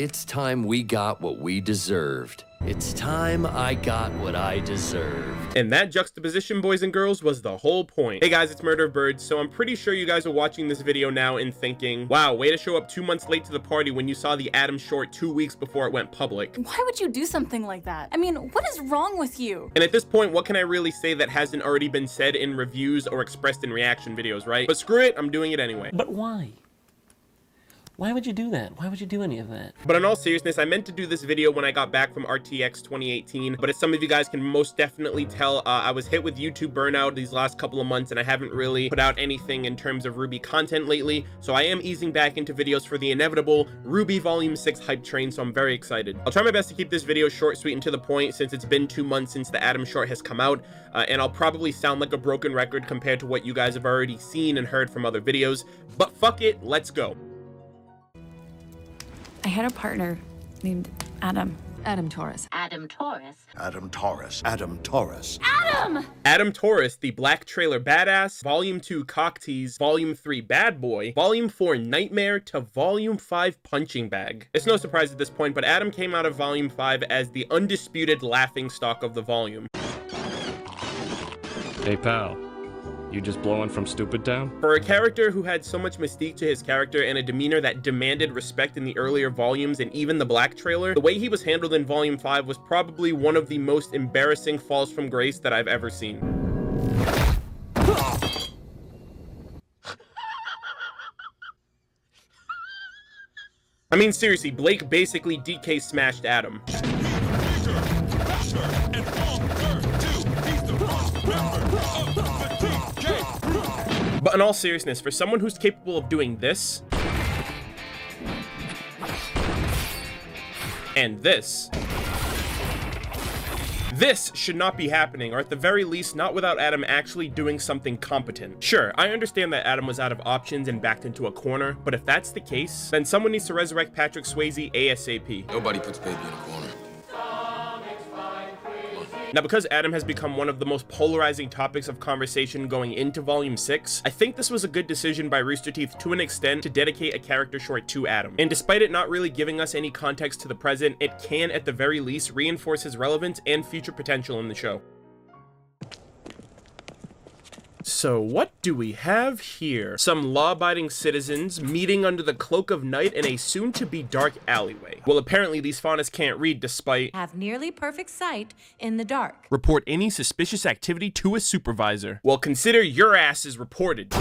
It's time we got what we deserved. It's time I got what I deserved. And that juxtaposition, boys and girls, was the whole point. Hey guys, it's MurderofBirds. So I'm pretty sure you guys are watching this video now and thinking, wow, way to show up 2 months late to the party when you saw the Adam short 2 weeks before it went public. Why would you do something like that? I mean, what is wrong with you? And at this point, what can I really say that hasn't already been said in reviews or expressed in reaction videos, right? But screw it, I'm doing it anyway. But why? Why would you do that? Why would you do any of that? But in all seriousness, I meant to do this video when I got back from RTX 2018, but as some of you guys can most definitely tell, I was hit with YouTube burnout these last couple of months, and I haven't really put out anything in terms of RWBY content lately, so I am easing back into videos for the inevitable RWBY Volume 6 hype train, so I'm very excited. I'll try my best to keep this video short, sweet, and to the point, since it's been 2 months since the Adam short has come out, and I'll probably sound like a broken record compared to what you guys have already seen and heard from other videos, but fuck it, let's go. I had a partner named Adam. Adam Taurus. Adam Taurus. Adam Taurus. Adam Taurus. Adam! Adam Taurus, the Black Trailer Badass, Volume 2 Cock Tease, Volume 3 Bad Boy, Volume 4 Nightmare to Volume 5 Punching Bag. It's no surprise at this point, but Adam came out of Volume 5 as the undisputed laughingstock of the volume. Hey pal, you just blowing from Stupid Town? For a character who had so much mystique to his character and a demeanor that demanded respect in the earlier volumes and even the Black Trailer, the way he was handled in Volume 5 was probably one of the most embarrassing falls from grace that I've ever seen. I mean, seriously, Blake basically DK smashed Adam. But in all seriousness, for someone who's capable of doing this, and this should not be happening, or at the very least, not without Adam actually doing something competent. Sure, I understand that Adam was out of options and backed into a corner, but if that's the case, then someone needs to resurrect Patrick Swayze ASAP. Nobody puts baby in a corner. Now, because Adam has become one of the most polarizing topics of conversation going into Volume 6, I think this was a good decision by Rooster Teeth to an extent to dedicate a character short to Adam. And despite it not really giving us any context to the present, it can at the very least reinforce his relevance and future potential in the show. So what do we have here? Some law-abiding citizens meeting under the cloak of night in a soon-to-be dark alleyway. Well, apparently these faunas can't read despite Have nearly perfect sight in the dark. report any suspicious activity to a supervisor. Well, consider your ass is reported.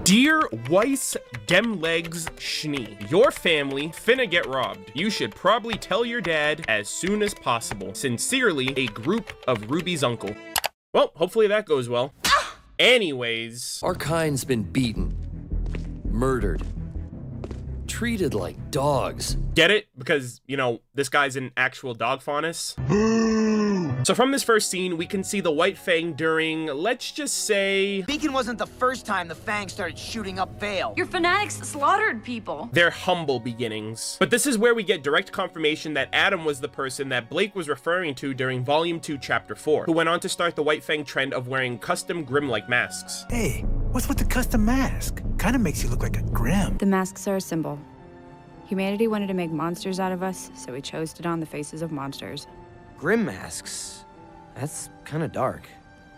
Dear Weiss Demlegs Schnee, your family finna get robbed. You should probably tell your dad as soon as possible. Sincerely, a group of RWBY's uncle. Well, hopefully that goes well. Anyways, Our kind's been beaten, murdered, treated like dogs. get it? Because, you know, this guy's an actual dog faunus. So from this first scene, we can see the White Fang during, let's just say, Beacon wasn't the first time the Fang started shooting up Vale. Your fanatics slaughtered people. their humble beginnings. But this is where we get direct confirmation that Adam was the person that Blake was referring to during Volume 2, Chapter 4, who went on to start the White Fang trend of wearing custom Grim-like masks. Hey, what's with the custom mask? Kinda makes you look like a Grim. The masks are a symbol. Humanity wanted to make monsters out of us, so we chose to don the faces of monsters. Grim masks? That's kinda dark.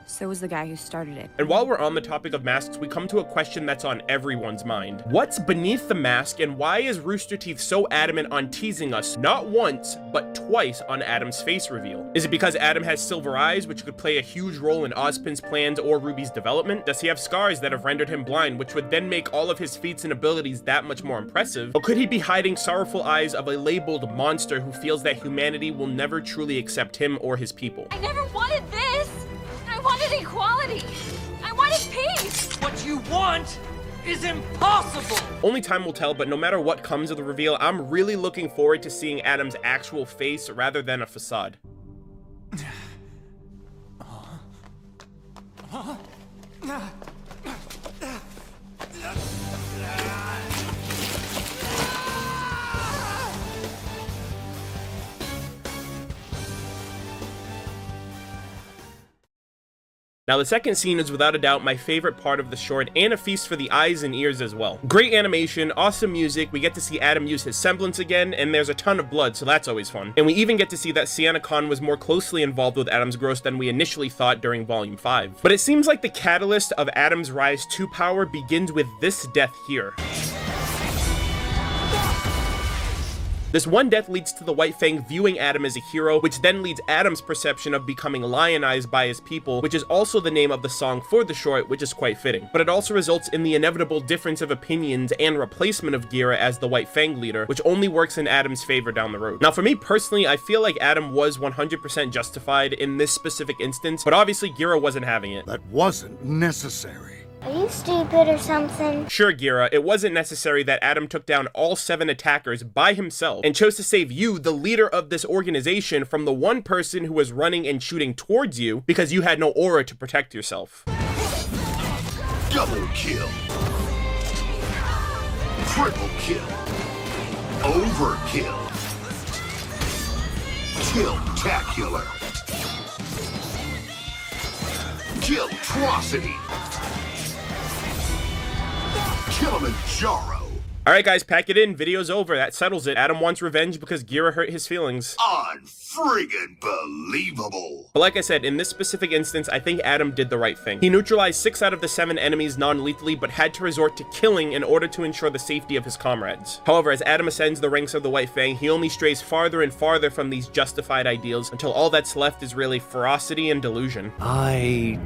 So was the guy who started it. And while we're on the topic of masks, we come to a question that's on everyone's mind. What's beneath the mask, and why is Rooster Teeth so adamant on teasing us not once, but twice on Adam's face reveal? Is it because Adam has silver eyes, which could play a huge role in Ozpin's plans or Ruby's development? Does he have scars that have rendered him blind, which would then make all of his feats and abilities that much more impressive? Or could he be hiding sorrowful eyes of a labeled monster who feels that humanity will never truly accept him or his people? I never wanted this. I wanted equality. I wanted peace. What you want is impossible! Only time will tell, but no matter what comes of the reveal, I'm really looking forward to seeing Adam's actual face rather than a facade. Now, the second scene is without a doubt my favorite part of the short, and a feast for the eyes and ears as well. Great animation, awesome music, we get to see Adam use his semblance again, and there's a ton of blood, so that's always fun. And we even get to see that Sienna Khan was more closely involved with Adam's growth than we initially thought during Volume 5. But it seems like the catalyst of Adam's rise to power begins with this death here. This one death leads to the White Fang viewing Adam as a hero, which then leads Adam's perception of becoming lionized by his people, which is also the name of the song for the short, which is quite fitting. But it also results in the inevitable difference of opinions and replacement of Gira as the White Fang leader, which only works in Adam's favor down the road. Now, for me personally, I feel like Adam was 100% justified in this specific instance, but obviously Gira wasn't having it. That wasn't necessary. Are you stupid or something? Sure, Gira, it wasn't necessary that Adam took down all 7 attackers by himself and chose to save you, the leader of this organization, from the one person who was running and shooting towards you because you had no aura to protect yourself. Double kill. Triple kill. Overkill. Kill-tacular. Kill-trocity. Kilimanjaro. Alright guys, pack it in, video's over, that settles it. Adam wants revenge because Gira hurt his feelings. Unfriggin' believable. But like I said, in this specific instance, I think Adam did the right thing. He neutralized 6 out of the 7 enemies non-lethally, but had to resort to killing in order to ensure the safety of his comrades. However, as Adam ascends the ranks of the White Fang, he only strays farther and farther from these justified ideals until all that's left is really ferocity and delusion. I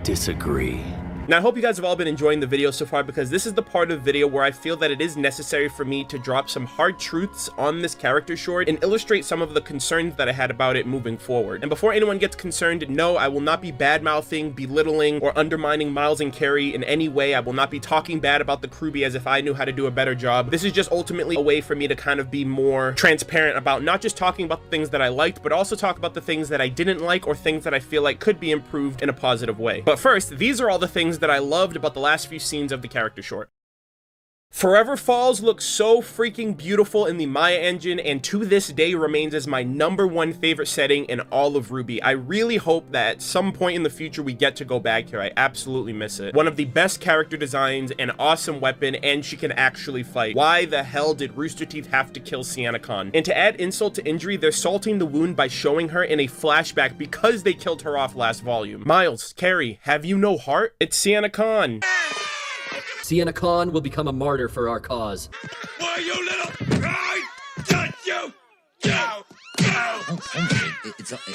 disagree. Now, I hope you guys have all been enjoying the video so far, because this is the part of the video where I feel that it is necessary for me to drop some hard truths on this character short and illustrate some of the concerns that I had about it moving forward. And before anyone gets concerned, no, I will not be bad-mouthing, belittling, or undermining Miles and Carrie in any way. I will not be talking bad about the crewbie as if I knew how to do a better job. This is just ultimately a way for me to kind of be more transparent about not just talking about the things that I liked, but also talk about the things that I didn't like or things that I feel like could be improved in a positive way. But first, these are all the things that I loved about the last few scenes of the character short. Forever Falls looks so freaking beautiful in the Maya engine, and to this day remains as my #1 favorite setting in all of RWBY. I really hope that at some point in the future we get to go back here. I absolutely miss it. One of the best character designs, an awesome weapon, and she can actually fight. Why the hell did Rooster Teeth have to kill Sienna Khan? And to add insult to injury, they're salting the wound by showing her in a flashback because they killed her off last volume. Miles, Carrie, have you no heart? It's Sienna Khan. Sienna Khan will become a martyr for our cause. Why, you little... I touch you! Go! Go!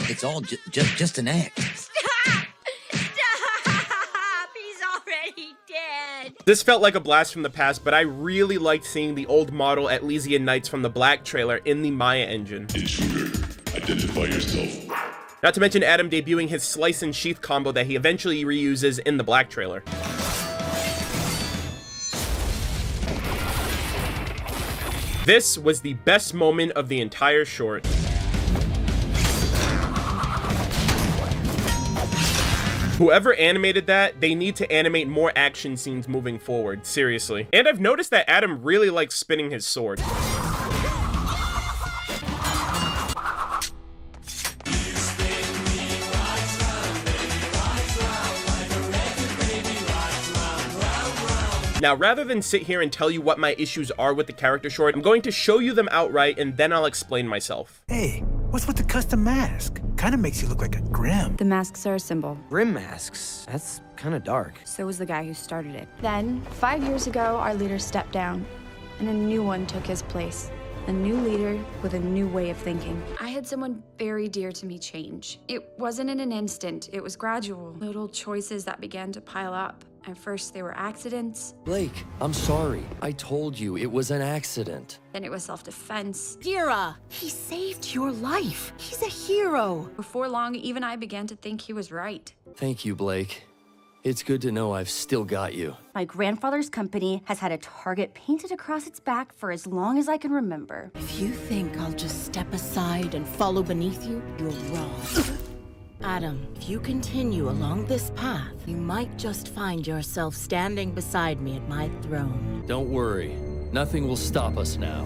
It's all just an act. Stop! Stop! He's already dead. This felt like a blast from the past, but I really liked seeing the old model Elysian Knights from the Black trailer in the Maya engine. Intruder, identify yourself. Not to mention Adam debuting his slice and sheath combo that he eventually reuses in the Black trailer. This was the best moment of the entire short. Whoever animated that, they need to animate more action scenes moving forward, seriously. And I've noticed that Adam really likes spinning his sword. Now, rather than sit here and tell you what my issues are with the character short, I'm going to show you them outright and then I'll explain myself. Hey, what's with the custom mask? Kinda makes you look like a Grim. The masks are a symbol. Grim masks. That's kind of dark. So was the guy who started it. Then, 5 years ago, our leader stepped down, and a new one took his place. A new leader with a new way of thinking. I had someone very dear to me change. It wasn't in an instant, it was gradual. Little choices that began to pile up. At first, they were accidents. Blake, I'm sorry. I told you it was an accident. Then it was self-defense. Gira, he saved your life. He's a hero. Before long, even I began to think he was right. Thank you, Blake. It's good to know I've still got you. My grandfather's company has had a target painted across its back for as long as I can remember. If you think I'll just step aside and follow beneath you, you're wrong. Adam, if you continue along this path, you might just find yourself standing beside me at my throne. Don't worry. Nothing will stop us now.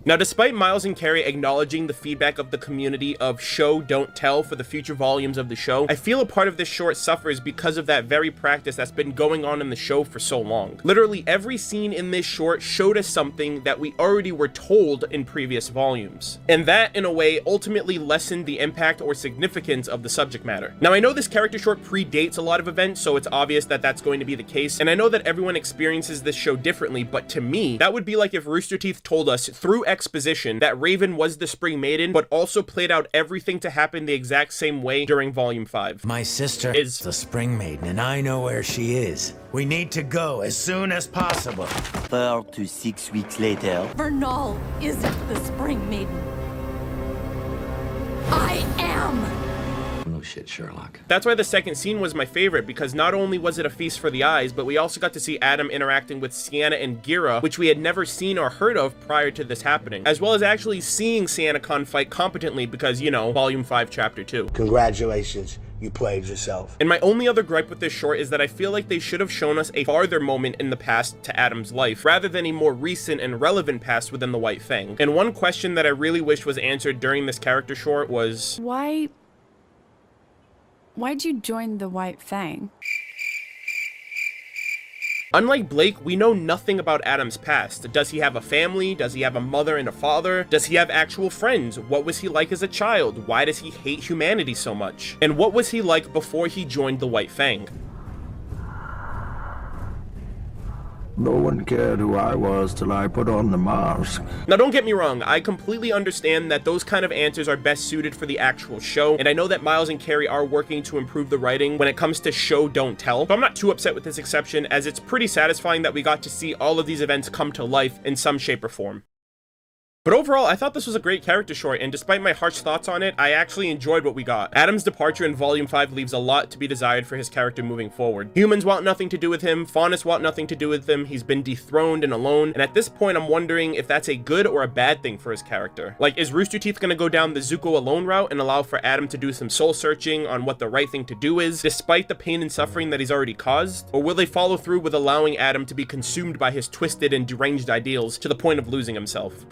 Now, despite Miles and Carrie acknowledging the feedback of the community of show, don't tell for the future volumes of the show, I feel a part of this short suffers because of that very practice that's been going on in the show for so long. Literally every scene in this short showed us something that we already were told in previous volumes. And that, in a way, ultimately lessened the impact or significance of the subject matter. Now, I know this character short predates a lot of events, so it's obvious that that's going to be the case, and I know that everyone experiences this show differently, but to me, that would be like if Rooster Teeth told us through exposition that Raven was the Spring Maiden, but also played out everything to happen the exact same way during Volume 5. My sister is the Spring Maiden, and I know where she is. We need to go as soon as possible. 4 to 6 weeks later. Vernal isn't the Spring Maiden. I am! No shit, Sherlock. That's why the second scene was my favorite, because not only was it a feast for the eyes, but we also got to see Adam interacting with Sienna and Gira, which we had never seen or heard of prior to this happening, as well as actually seeing SiennaCon fight competently because, you know, Volume 5, Chapter 2. Congratulations. You played yourself. And my only other gripe with this short is that I feel like they should have shown us a farther moment in the past to Adam's life, rather than a more recent and relevant past within the White Fang. And one question that I really wish was answered during this character short was... Why'd you join the White Fang? Unlike Blake, we know nothing about Adam's past. Does he have a family? Does he have a mother and a father? Does he have actual friends? What was he like as a child? Why does he hate humanity so much? And what was he like before he joined the White Fang? No one cared who I was till I put on the mask. Now, don't get me wrong, I completely understand that those kind of answers are best suited for the actual show, and I know that Miles and Carrie are working to improve the writing when it comes to show, don't tell, so I'm not too upset with this exception, as it's pretty satisfying that we got to see all of these events come to life in some shape or form. But overall, I thought this was a great character short, and despite my harsh thoughts on it, I actually enjoyed what we got. Adam's departure in Volume 5 leaves a lot to be desired for his character moving forward. Humans want nothing to do with him, Faunus want nothing to do with him, he's been dethroned and alone, and at this point I'm wondering if that's a good or a bad thing for his character. Like, is Rooster Teeth gonna go down the Zuko alone route and allow for Adam to do some soul searching on what the right thing to do is, despite the pain and suffering that he's already caused? Or will they follow through with allowing Adam to be consumed by his twisted and deranged ideals to the point of losing himself?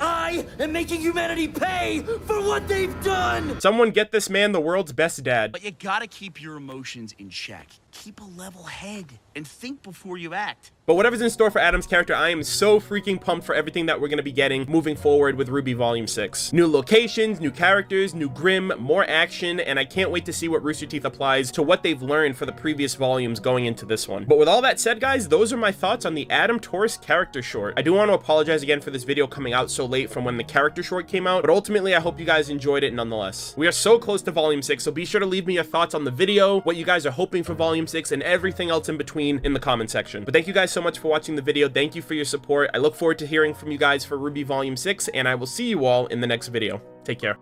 And making humanity pay for what they've done! Someone get this man the world's best dad. But you gotta keep your emotions in check. Keep a level head and think before you act. But whatever's in store for Adam's character, I am so freaking pumped for everything that we're going to be getting moving forward with RWBY Volume 6. New locations, new characters, new Grimm, more action, and I can't wait to see what Rooster Teeth applies to what they've learned for the previous volumes going into this one. But with all that said, guys, those are my thoughts on the Adam Taurus character short. I do want to apologize again for this video coming out so late from when the character short came out, but ultimately I hope you guys enjoyed it nonetheless. We are so close to Volume 6, so be sure to leave me your thoughts on the video, what you guys are hoping for Volume 6, and everything else in between in the comment section. But thank you guys so much for watching the video. Thank you for your support. I look forward to hearing from you guys for RWBY Volume 6, and I will see you all in the next video. Take care.